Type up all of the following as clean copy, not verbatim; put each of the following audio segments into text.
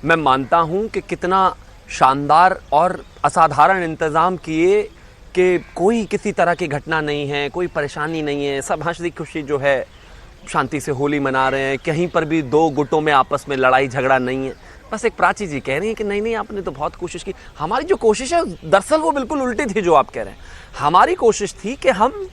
मैं मानता हूं कि कितना शानदार और असाधारण इंतज़ाम किए कि कोई किसी तरह की घटना नहीं है, कोई परेशानी नहीं है, सब हंसी खुशी जो है शांति से होली मना रहे हैं। कहीं पर भी दो गुटों में आपस में लड़ाई झगड़ा नहीं है। बस एक प्राची जी कह रही हैं कि नहीं नहीं आपने तो बहुत कोशिश की। हमारी जो कोशिश है दरअसल वो बिल्कुल उल्टी थी जो आप कह रहे हैं। हमारी कोशिश थी कि हम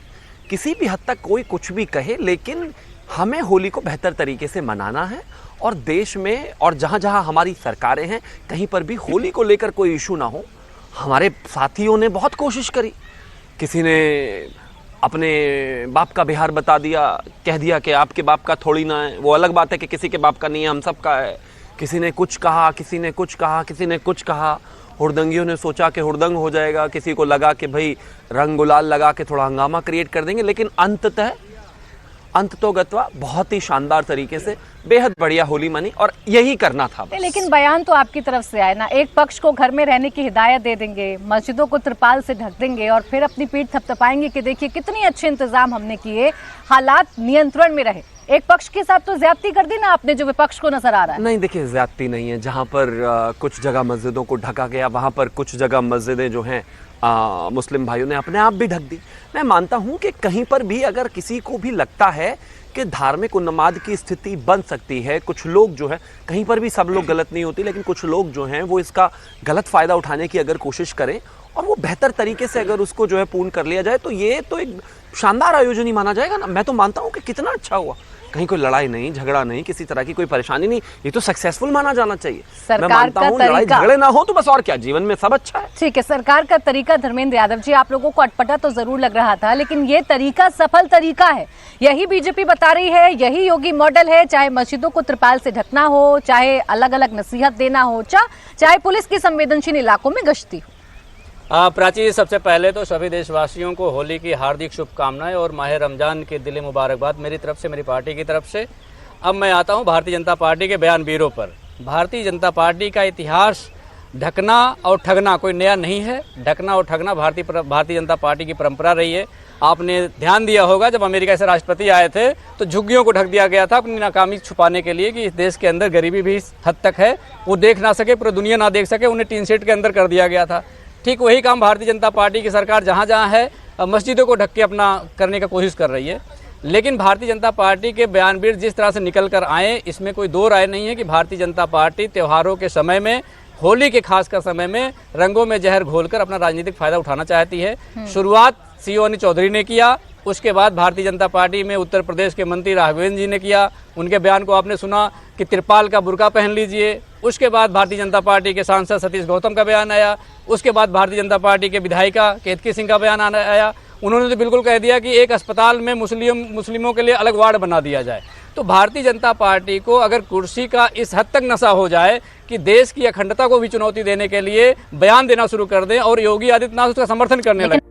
किसी भी हद तक कोई कुछ भी कहे, लेकिन हमें होली को बेहतर तरीके से मनाना है और देश में और जहाँ जहाँ हमारी सरकारें हैं कहीं पर भी होली को लेकर कोई इशू ना हो। हमारे साथियों ने बहुत कोशिश करी, किसी ने अपने बाप का बिहार बता दिया, कह दिया कि आपके बाप का थोड़ी ना है, वो अलग बात है कि किसी के बाप का नहीं है, हम सब का है। किसी ने कुछ कहा, किसी ने कुछ कहा, किसी ने कुछ कहा। हुड़दंगियों ने सोचा कि हुड़दंग हो जाएगा, किसी को लगा कि भाई रंग गुलाल लगा के थोड़ा हंगामा क्रिएट कर देंगे, लेकिन अंततोगत्वा बहुत ही शानदार तरीके से बेहद बढ़िया होली मनी और यही करना था बस। लेकिन बयान तो आपकी तरफ से आए ना, एक पक्ष को घर में रहने की हिदायत दे देंगे, मस्जिदों को त्रिपाल से ढक देंगे और फिर अपनी पीठ थपथपाएंगे कि देखिए कितने अच्छे इंतजाम हमने किए, हालात नियंत्रण में रहे। एक पक्ष के साथ तो ज्यादती कर दी ना आपने जो विपक्ष को नजर आ रहा है। नहीं देखिए, ज्यादती नहीं है। जहाँ पर कुछ जगह मस्जिदों को ढका गया, वहाँ पर कुछ जगह मस्जिदें जो हैं मुस्लिम भाइयों ने अपने आप भी ढक दी। मैं मानता हूँ कि कहीं पर भी अगर किसी को भी लगता है कि धार्मिक उन्माद की स्थिति बन सकती है, कुछ लोग जो है, कहीं पर भी सब लोग गलत नहीं होती, लेकिन कुछ लोग जो हैं वो इसका गलत फ़ायदा उठाने की अगर कोशिश करें और वो बेहतर तरीके से अगर उसको जो है पूर्ण कर लिया जाए तो ये तो एक शानदार आयोजन ही माना जाएगा ना। मैं तो मानता हूँ कि कितना अच्छा हुआ, कहीं कोई लड़ाई नहीं, झगड़ा नहीं, किसी तरह की कोई परेशानी नहीं, ये तो सक्सेसफुल माना जाना चाहिए। मैं मानता हूँ लड़ाई झगड़े ना हो तो बस और क्या, जीवन में सब अच्छा है। ठीक है, सरकार का तरीका धर्मेंद्र यादव जी आप लोगों को अटपटा तो जरूर लग रहा था, लेकिन ये तरीका सफल तरीका है, यही बीजेपी बता रही है, यही योगी मॉडल है। चाहे मस्जिदों को त्रिपाल से ढकना हो, चाहे अलग अलग नसीहत देना हो, चाहे पुलिस की संवेदनशील इलाकों में गश्ती हो। प्राची, सबसे पहले तो सभी देशवासियों को होली की हार्दिक शुभकामनाएं और माह रमजान की दिली मुबारकबाद मेरी तरफ से, मेरी पार्टी की तरफ से। अब मैं आता हूं भारतीय जनता पार्टी के बयानवीरों पर। भारतीय जनता पार्टी का इतिहास ढकना और ठगना कोई नया नहीं है। ढकना और ठगना भारतीय जनता पार्टी की परंपरा रही है। आपने ध्यान दिया होगा जब अमेरिका से राष्ट्रपति आए थे तो झुग्गियों को ढक दिया गया था अपनी नाकामी छुपाने के लिए कि इस देश के अंदर गरीबी भी इस हद तक है, वो देख ना सके, पूरी दुनिया ना देख सके, उन्हें टीन शेड के अंदर कर दिया गया था। ठीक वही काम भारतीय जनता पार्टी की सरकार जहाँ जहाँ है मस्जिदों को ढक के अपना करने का कोशिश कर रही है। लेकिन भारतीय जनता पार्टी के बयानवीर जिस तरह से निकल कर आए, इसमें कोई दो राय नहीं है कि भारतीय जनता पार्टी त्योहारों के समय में, होली के खासकर समय में, रंगों में जहर घोलकर अपना राजनीतिक फायदा उठाना चाहती है। शुरुआत सीओ अनिल चौधरी ने किया, उसके बाद भारतीय जनता पार्टी में उत्तर प्रदेश के मंत्री राघवेंद्र जी ने किया। उनके बयान को आपने सुना कि तिरपाल का बुर्का पहन लीजिए। उसके बाद भारतीय जनता पार्टी के सांसद सतीश गौतम का बयान आया। उसके बाद भारतीय जनता पार्टी के विधायिका केतकी सिंह का बयान आया। उन्होंने तो बिल्कुल कह दिया कि एक अस्पताल में मुस्लिमों के लिए अलग वार्ड बना दिया जाए। तो भारतीय जनता पार्टी को अगर कुर्सी का इस हद तक नशा हो जाए कि देश की अखंडता को भी चुनौती देने के लिए बयान देना शुरू कर दें और योगी आदित्यनाथ उसका समर्थन करने लगे।